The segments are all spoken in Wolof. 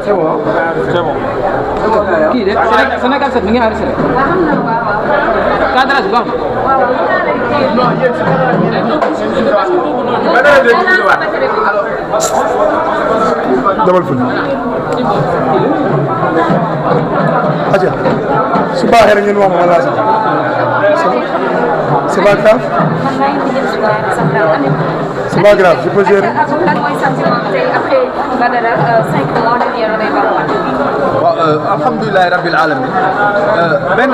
C'est bon. C'est bon. Kii de Sénégal 7 mi ngi enregistré. cadrage baax demal fële. aja su baaxee rek ngeen wax ma laa sax c'est pas grave. C'est pas grave, je peux gérer. alhamdulilah rabbil alamin benn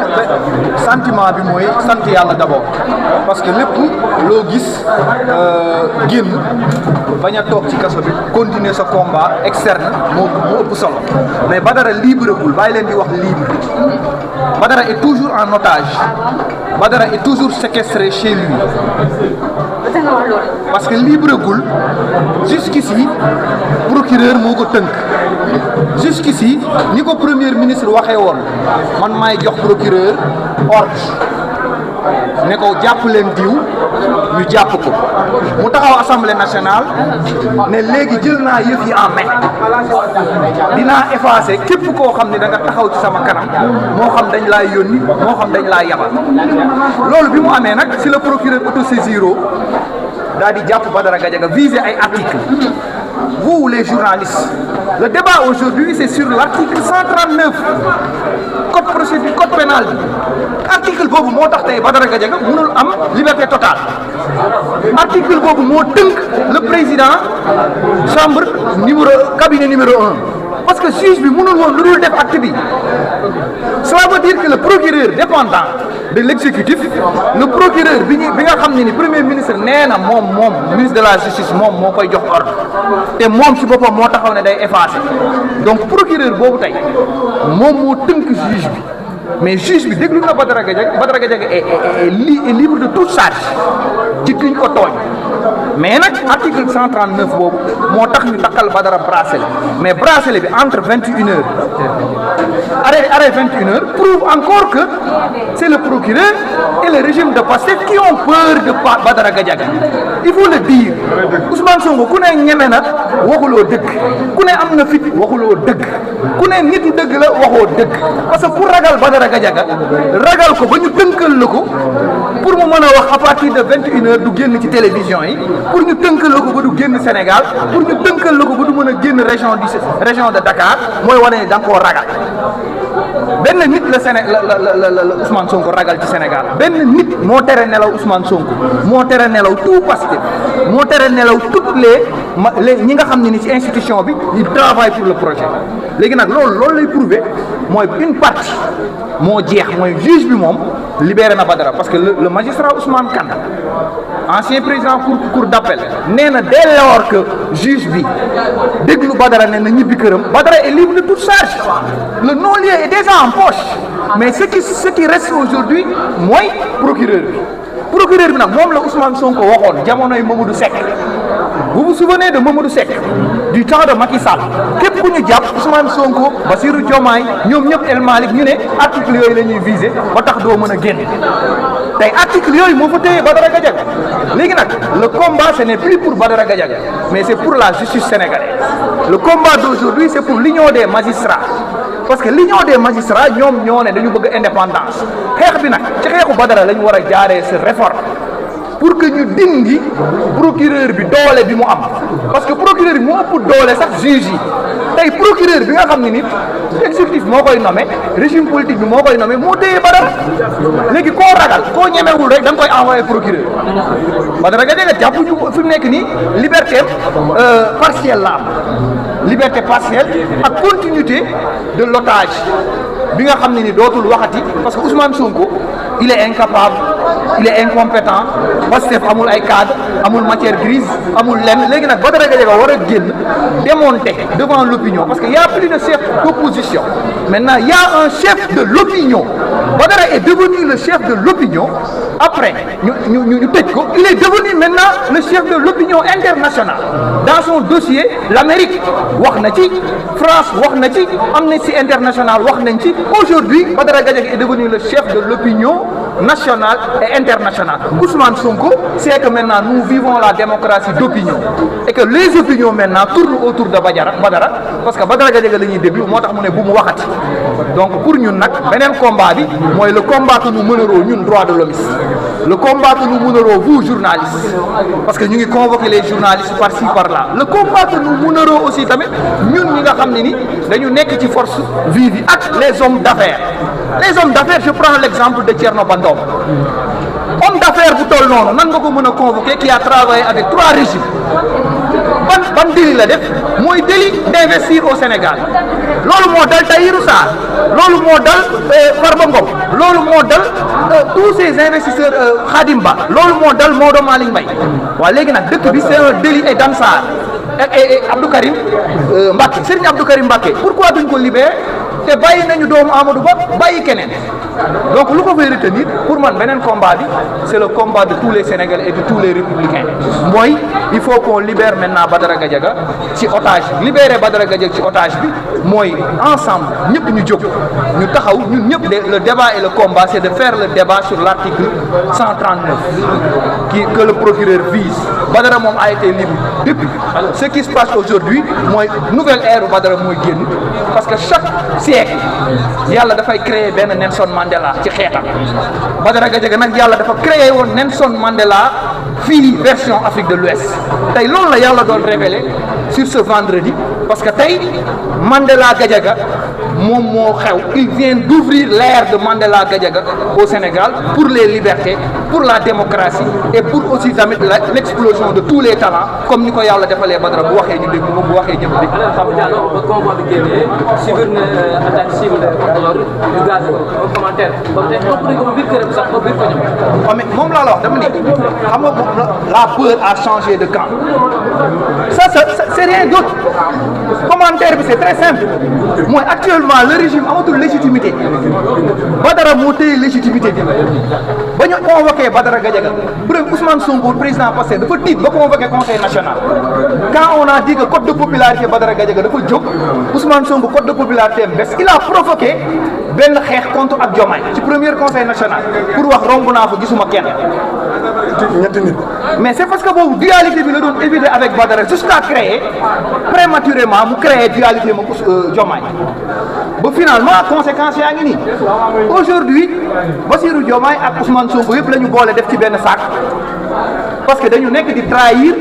sentiment bi mooy sant yàlla d'abord parce que lépp loo gis génn bañ a toog ci kaso bi continuer sa combat externe moo ëpp solo mais Badara libre gul bàyyi leen di wax libre Badara est toujours en otage Badara est toujours séquestré chez lui parce que libre gul jusqu'ici procureur moo ko tënk jusqu'ici ni ko premier ministre waxee woon man maay jox procureur ordre ne ko jàpp leen diw ñu jàpp ko mu taxaw assemblée nationale ne léegi jël naa yëf yi en main dinaa effacer képp koo xam ne da nga taxaw ci sama kanam moo xam dañ laa yónni moo xam dañ laa yabal loolu bi mu amee nag si le procureur autosaisiro daal di jàpp Badara Gadiaga viser ay articles vous les journalistes le débat aujourd'hui c'est sur l'article 139 code procédure code pénal bi article boobu moo tax tey Badara Gadiaga mënul am liberté totale article boobu moo tënk le président chambre cabinet numéro 1 parce que juge bi mënul woon lu dul def acte bi cela veut dire que le procureur dépendant de l'exécutif le procureur bi nga xam ne ni premier ministre nee na moom ministre de la justice moom moo koy jox ordre te moom ci boppam moo taxaw ne day effacer donc procureur boobu tey moom moo tënk juge bi mais juge bi déglu na Badara Gadiaga est libre de toute charge ci liñ ko tooñ mais nag article 139 boobu moo tax ñu takkal Badara bracelet mais bracelet bi entre 21h arrêt 21h prouve encore que c'est le procureur et le régime de Pastef qui ont peur de Badara Gadiaga il faut le dire Ousmane Sonko ku ne ñeme na waxuloo dëgg ku ne am na fit waxuloo dëgg ku ne nitu dëgg la waxoo dëgg parce que pour ragal Badara Gadiaga ragal ko ba ñu tënkal la ko pour mu mën a wax à partir de 21h du génn ci télévision yi pour ñu tënkal la ko ba du génn Sénégal pour ñu tënkal la ko ba du mën a génn région de Dakar mooy wane ne da nga koo ragal benn nit la Ousmane Sonko ragal ci Sénégal benn nit moo tere nelaw Ousmane Sonko moo tere nelaw tout Pastef moo tere nelaw toutes les ñi nga xam ne ni ci institution bi ils travaillent pour le projet léegi nag loolu lay prouver mooy une partie moo jeex mooy juge bi moom libéré na Badara parce que le magistrat Ousmane Kane ancien président cour d'appel nee na dès lors que juge bi déglu Badara ne na ñibbi këram Badara est libre de toute charge le non-lieu est déjà en poche mais ce qui reste aujourd'hui mooy procureur bi nag moom la Ousmane Sonko waxoon jamonoy Mamadou Seck vous vous souvenez de Mamadou Seck du temps de Macky Sall képp ku ñu jàpp Ousmane Sonko Bassirou Diomaye ñoom ñëpp El Malick ñu ne article yooyu la ñuy viser ba tax doo mën a génn tey article yooyu moo fa téye Badara Gadiaga léegi nag le combat ce n'est plus pour Badara Gadiaga mais c'est pour la justice sénégalaise le combat d'aujourd'hui c'est pour l'union des magistrats parce que l'union des magistrats ñoom ñoo ne dañu bëgg indépendance xeex bi nag ci xeexu Badara la ñu war a jaaree sa réforme pour que ñu dindi procureur bi doole bi mu am parce que procureur bi moo ëpp doole sax juge yi tey procureur bi nga xam ne nit exécutif moo koy nommé régime politique bi moo koy nommé moo téye Badara léegi koo ragal koo ñemewul rek da nga koy envoyé procureur Badara Gadiaga jàpp ñu fi mu nekk nii liberté partielle la am liberté partielle ak continuité de l'otage bi nga xam ne ni dootul waxati parce que Ousmane Sonko il est incapable il est incompétent Pastef amul ay cadre amul matière grise amul lenn léegi nag Badara Gadiaga war a génn démonter devant l'opinion parce que y a plus de chef d'opposition maintenant il y a un chef de l'opinion Badara est devenu le chef de l'opinion après ñu tëj ko il est devenu maintenant le chef de l'opinion internationale dans son dossier l'Amérique wax na ci France wax na ci Amnesty International wax nañ ci aujourd'hui Badara Gadiaga est devenu le chef de l'opinion national et international. Ousmane Sonko sait que maintenant nous vivons la démocratie d'opinion et que les opinions maintenant tournent autour de Badara parce que Badara Gadiaga la ñuy déglu moo tax mu ne bu mu waxati donc pour ñun nag beneen combat bi mooy le combat que nous mènerons ñun droit de l'homme, le combat que nous mènerons vous journalistes parce que ñu ngi convoquer les journalistes par-ci par-là, le combat que nous mènerons aussi tamit ñun ñi nga xam ne ni dañu nekk ci force vive yi ak les hommes d'affaires. Les hommes d'affaires, je prends l'exemple de Thierno Bandom. Homme d'affaires bu toll noonu nan nga ko mën a convoquer qui a travaillé avec 3 régimes ban délit la def mooy délit d'investir au Sénégal loolu moo dal Tahirou Sarr loolu moo dal Farba Ngom loolu moo dal tous ces investisseurs Khadim Ba loolu moo dal Maodo Malick Mbaye waaw léegi nag dëkk bi c'est un délit et Dansar et Abdou Karim Mbacké Serigne Abdou Karim Mbacké pourquoi duñ ko libérer te bàyyi nañu doomu Amadou Ba bàyyi keneen donc lu ko fay retenir pour man beneen combat bi c'est le combat de tous les Sénégalais et de tous les républicains mooy il faut qu'on libère maintenant Badara Gadiaga ci otage bi libérer Badara Gadiaga ci otage bi mooy ensemble ñëpp ñu jóg ñu taxaw ñun ñëpp le débat et le combat c'est de faire le débat sur l'article 139 que le procureur vise. Badara moom a été libre depuis ce qui se passe aujourd'hui mooy nouvelle ère Badara mooy génn parce que chaque siècle yàlla dafay créer benn Nelson Mandela ci xeetam Badara Gadiaga nag yàlla dafa créer woon Nelson Mandela fii version Afrique de l'Ouest tey loolu la yàlla doon révéler sur ce vendredi parce que tey Mandela Gadiaga moom moo xew il vient d'ouvrir l'ère de Mandela Gadiaga au Sénégal pour les libertés pour la démocratie et pour aussi tamit l'explosion de tous les talents comme ni ko yàlla defalee Badara bu waxee ñu dégg moom bu waxee ñëpp dégg. alors Diallo ba combat bi génnee subir na attaque civile du gaz un commentaire ba tey topp nañ ko ba biir këram sax ba biir ko ñëw. waaw mais moom laa la wax dama ni xam nga la peur a changé de camp ça c'est rien d'autre commentaire bi c'est très simple mooy actuellement le régime amatul légitimité Badara moo téye légitimité bi ba ñu convoqué Badara Gadiaga premier Ousmane Sonko président passé dafa tiit ba convoqué conseil national quand on a dit que code de popularité Badara Gadiaga dafa jóg Ousmane Sonko code de popularité am bés il a provoqué benn xeex contre ak Diomaye ci premier conseil national pour wax romb naa fa gisuma kenn ñetti nit mais c'est parce que boobu dualité bi la doon éviter avec Badara jusqu'à créer prématurément mu créer dualité ma Diomaye ba finalement conséquences yaa ngi nii aujourd'hui Bassirou Diomaye ak Ousmane Sonko yëpp la ñu boole def ci benn sac parce que dañu nekk di trahir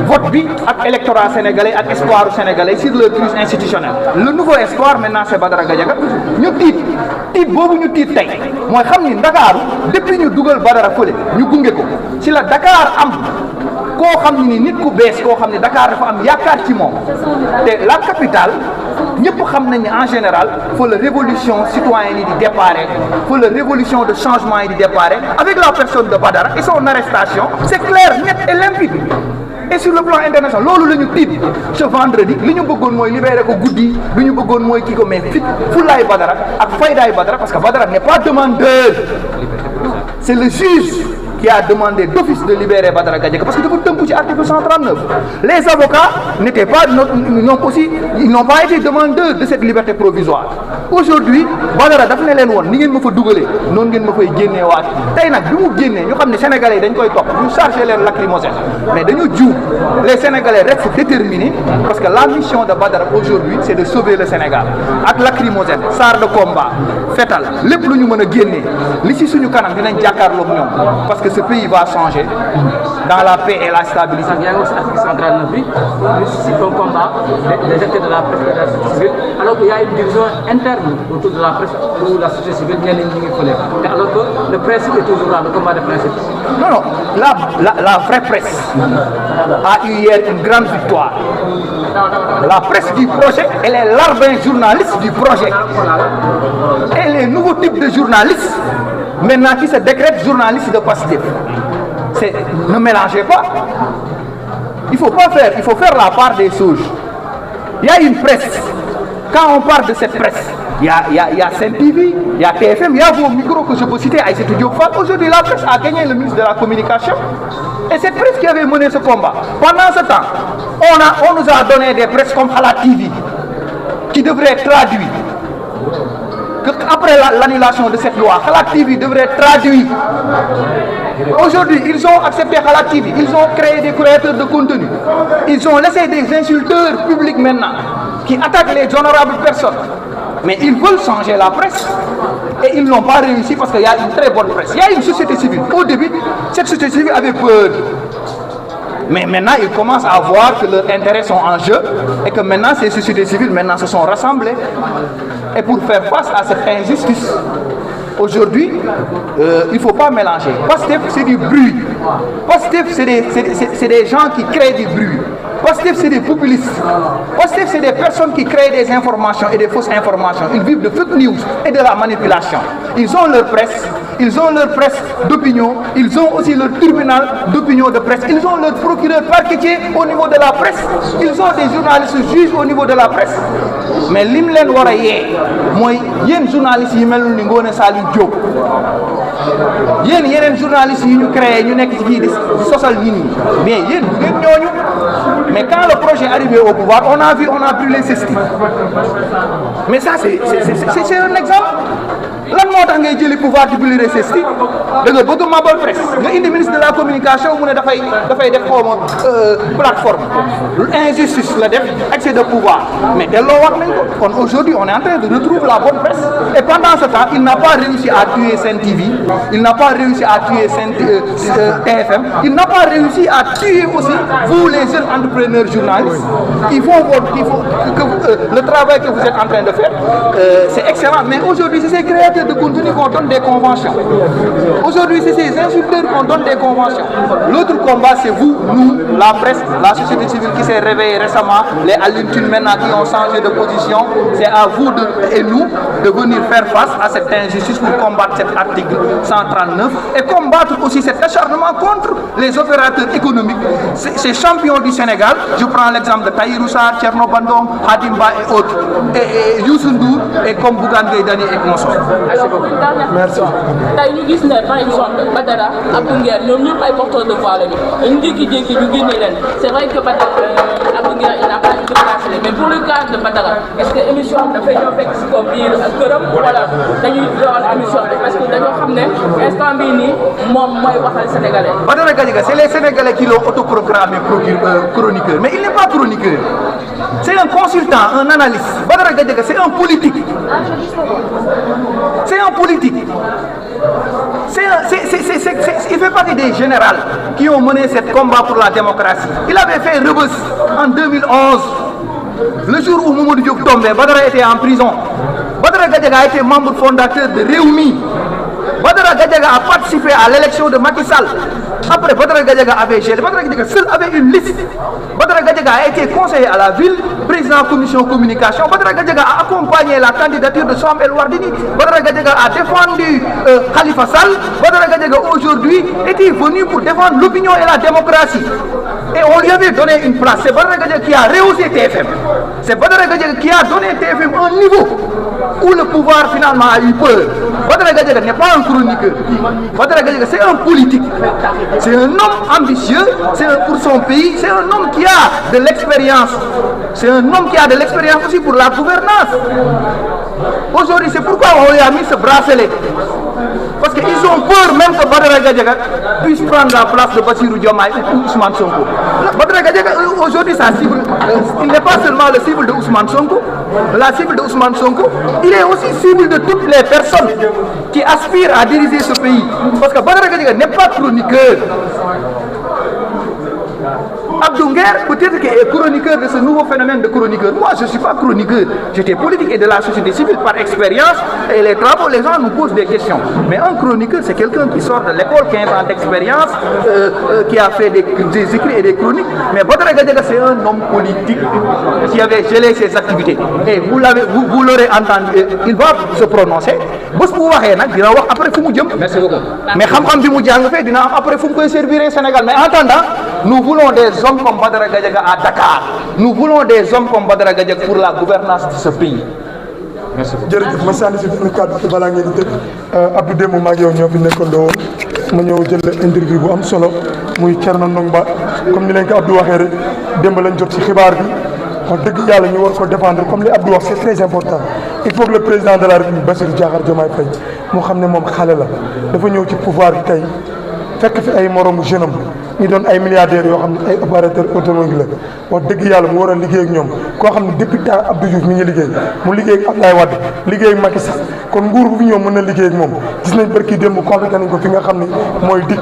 vote bi ak électorat sénégalais ak espoir sénégalais sur le crise institutionnel le nouveau espoir maintenant c'est Badara Gadiaga ñu tiit boobu ñu tiit tey mooy xam ni Ndakaaru depuis ñu dugal Badara fële ñu gunge ko ci la Dakar am koo xam ni nit ku bees koo xam ne Dakar dafa am yaakaar ci moom te la capitale ñëpp xam nañ ne en général faut la révolution citoyenne yi di déparé faut la révolution de changement yi di déparé avec la personne de Badara et son arrestation c'est clair net et limpide et sur le plan international loolu la ñu tiit ce vendredi li ñu bëggoon mooy libérer ko guddi li ñu bëggoon mooy kii ko mais fit fulaay Badara ak faydaay Badara parce que Badara n'est pas demandeur c'est le juge qui a demandé d'office de libérer Badara Gadiaga parce que dafa tënku ci article 139 les avocats n'étaient pas ils n'ont pas été demandeurs de cette liberté provisoire aujourd'hui Badara daf ne leen woon ni ngeen ma fa dugalee noonu ngeen ma fay génnee waat tey nag bi mu génnee ñu xam ne sénégalais yi dañ koy topp ñu chargé leen lacrymogène mais dañu juum les sénégalais restent déterminés parce que la mission de Badara aujourd'hui c'est de sauver le Sénégal ak lacrymogène chars de combat fetal lépp lu ñu mën a génnee li ci suñu kanam dinañ jàkkaarloog ñoom parce que ce pays va changer dans la paix et la stabilité. Il y a aussi l'article 139 bi c'est un combat des acteurs de la presse et de la société civile alors qu'il y a une division interne autour de la presse ou de la société civile ñenn ñi ngi fële alors que le principe est toujours là le combat de principe. Non la vraie presse a eu hier une grande victoire. La presse du projet elle est l'arbin journaliste du projet et les nouveaux types de journalistes maintenant qui se décrètent journalistes de Pastef. Ne mélangez pas. Il faut faire la part des choses. Il y a une presse. Quand on parle de cette presse, il y a Sen TV, il y a TFM, il y a vos micros que je peux citer, Aïssatou Diop Fall. Aujourd'hui, la presse a gagné le ministre de la Communication. Et cette presse qui avait mené ce combat. Pendant ce temps, on nous a donné des presses comme Hala TV, qui devraient être traduites. qu'après l'annulation de cette loi, Khalaq TV devrait traduire. Aujourd'hui, ils ont accepté Khalaq TV, ils ont créé des créateurs de contenu, ils ont laissé des insulteurs publics maintenant qui attaquent les honorables personnes. Mais ils veulent changer la presse et ils n'ont pas réussi parce qu'il y a une très bonne presse. Il y a une société civile. Au début, cette société civile avait peur. Mais maintenant, ils commencent à voir que leurs intérêts sont en jeu et que maintenant, ces sociétés civiles se sont rassemblées. Et pour faire face à cette injustice, aujourd'hui, il ne faut pas mélanger. Pastef, c'est du bruit. Pastef, c'est des gens qui créent du bruit. Pastef, c'est des populistes. Pastef, c'est des personnes qui créent des informations et des fausses informations. Ils vivent de fake news et de la manipulation. Ils ont leur presse d'opinion, ils ont aussi leur tribunal d'opinion de presse, ils ont leur procureur parquetier au niveau de la presse, ils ont des journalistes juges au niveau de la presse. Mais lim leen war a yee mooy yéen journalistes yi mel ni Ngoné Saliou Diop yeneen journalistes yi ñu créé ñu nekk ci fii di sosal nit ñi mais yéen du ngeen ñooñu. Mais quand le projet est arrivé au pouvoir, on a brûlé ces styles. Mais ça, c'est un exemple. Lan moo tax ngay jëli pouvoir di brûler ces styles da nga bëgg mabal presse nga indi ministre de la communication mu ne dafay def xawma plateforme injustice la def excès de pouvoir mais delloo wax nañ ko kon aujourd'hui on est en train de retrouver la bonne presse et pendant ce temps il n'a pas réussi à tuer Sen TV, il n'a pas réussi à tuer TFM, il n'a pas réussi à tuer aussi vous les jeunes entrepreneurs journalistes le travail que vous êtes en train de faire c'est excellent mais aujourd'hui c'est ces créateurs de contenu qu'on donne des conventions. Aujourd'hui, c'est ces insulteurs qu'on donne des conventions. L'autre combat, c'est vous, nous, la presse, la société civile qui s'est réveillée récemment, les Alintune maintenant qui ont changé de position. C'est à vous et nous de venir faire face à cette injustice pour combattre cet article 139 et combattre aussi cet acharnement contre les opérateurs économiques. Ces champions du Sénégal, je prends l'exemple de Tahirou Sarr, Thierno Bandong, Hadimba et autres, et Youssou Ndour et comme Bougane Gueye Dany et consorts. Merci. tey ñu gis ne par exemple Badara Abdou Nguer ñoom ñëpp ay porteurs de voix lañu ñu jékki-jékki ñu génne leen c'est vrai que Badara Abdou Nguer il n'a pas eu de place mais pour le cas de Badara est-ce que émission am dafay ñëw fekk si ko biir këram wala dañuy doon émission bi parce que dañoo xam ne instant bii nii moom mooy waxal sénégalais. Badara Gadiaga c'est les Sénégalais qui l'ont autoproclamé chroniqueur mais il n'est pas chroniqueur c'est un consultant un analyste Badara Gadiaga c'est un politique. C'est un politique. Il fait partie des généraux qui ont mené ce combat pour la démocratie. Il avait fait Rebeuss en 2011. Le jour où Mamadou Diop tombait, Badara était en prison. Badara Gadiaga a été membre fondateur de Réumi. Badara Gadiaga a participé à l'élection de Macky Sall. Après, Badara Gadiaga avait géré. Badara Gadiaga seul avait une liste. Badara Gadiaga a été conseiller à la ville, président commission communication. Badara Gadiaga a accompagné la candidature de Soham El Wardini. Badara Gadiaga a défendu Khalifa Sall. Badara Gadiaga aujourd'hui était venu pour défendre l'opinion et la démocratie. Et on lui avait donné une place. C'est Badara Gadiaga qui a rehaussé TFM. C'est Badara Gadiaga qui a donné TFM un niveau où le pouvoir finalement a eu peur. Badara Gadiaga n'est pas un chroniqueur. Badara Gadiaga c'est un politique. C'est un homme ambitieux, pour son pays, c'est un homme qui a de l'expérience. C'est un homme qui a de l'expérience aussi pour la gouvernance. Aujourd'hui, c'est pourquoi on lui a mis ce bracelet. Parce qu'ils ont peur même que Badara Gadiaga puisse prendre la place de Bassirou Diomaye ou Ousmane Sonko. Badara Gadiaga, aujourd'hui, sa cible, il n'est pas seulement le cible de Ousmane Sonko, la cible de Ousmane Sonko, il est aussi cible de toutes les personnes qui aspirent à diriger ce pays. Parce que Badara Gadiaga n'est pas chroniqueur. Abdou Nguer peut-être qu'il est chroniqueur de ce nouveau phénomène de chroniqueur. Moi, je ne suis pas chroniqueur. J'étais politique et de la société civile par expérience. Et les travaux, les gens nous posent des questions. Mais un chroniqueur, c'est quelqu'un qui sort de l'école, 15 ans d'expérience, qui a fait des écrits et des chroniques. Mais Badara Gadiaga, c'est un homme politique qui avait gelé ses activités. Et vous l'aurez entendu, il va se prononcer. Après, merci beaucoup. Mais après, il faut servir au Sénégal. Mais en attendant, nous voulons des hommes comme Badara Gadiaga à Dakar. Nous voulons des hommes comme Badara Gadiaga pour la gouvernance de ce pays. Merci beaucoup. jërëjëf ma sànni si benn kàddu te balaa ngeen di tëj Abdou Demba maag yow ñoo fi nekkandoo woon ma ñëw jël interview bu am solo muy Thierno Ndong Ba comme ni leen ko Abdou waxee rek démb lañ jot ci xibaar bi wax dëgg yàlla ñu war ko défendre comme li Abdou wax c'est très important il faut que le président de la République Bassirou Diakhar Diomaye Faye moo xam ne moom xale la dafa ñëw ci pouvoir bi tey fekk fi ay moromu jeune am ñu doon ay milliardaires yoo xam ne ay opérateurs automobile la wax dëgg yàlla mu war a liggéey ak ñoom koo xam ne depuis temps Abdou Diouf mi ngi liggéey mu liggéey ak Abdoulaye Wade liggéey ak Macky Sall kon nguur bu fi ñëw mën na liggéey ak moom gis nañ barki démb convoqué nañ ko fi nga xam ne mooy dig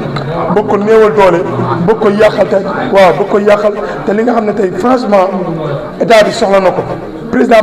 bëgg ko néewal doole bëgg ko yàqal te waaw bëgg ko yàqal te li nga xam ne tey franchement état bi soxla na ko président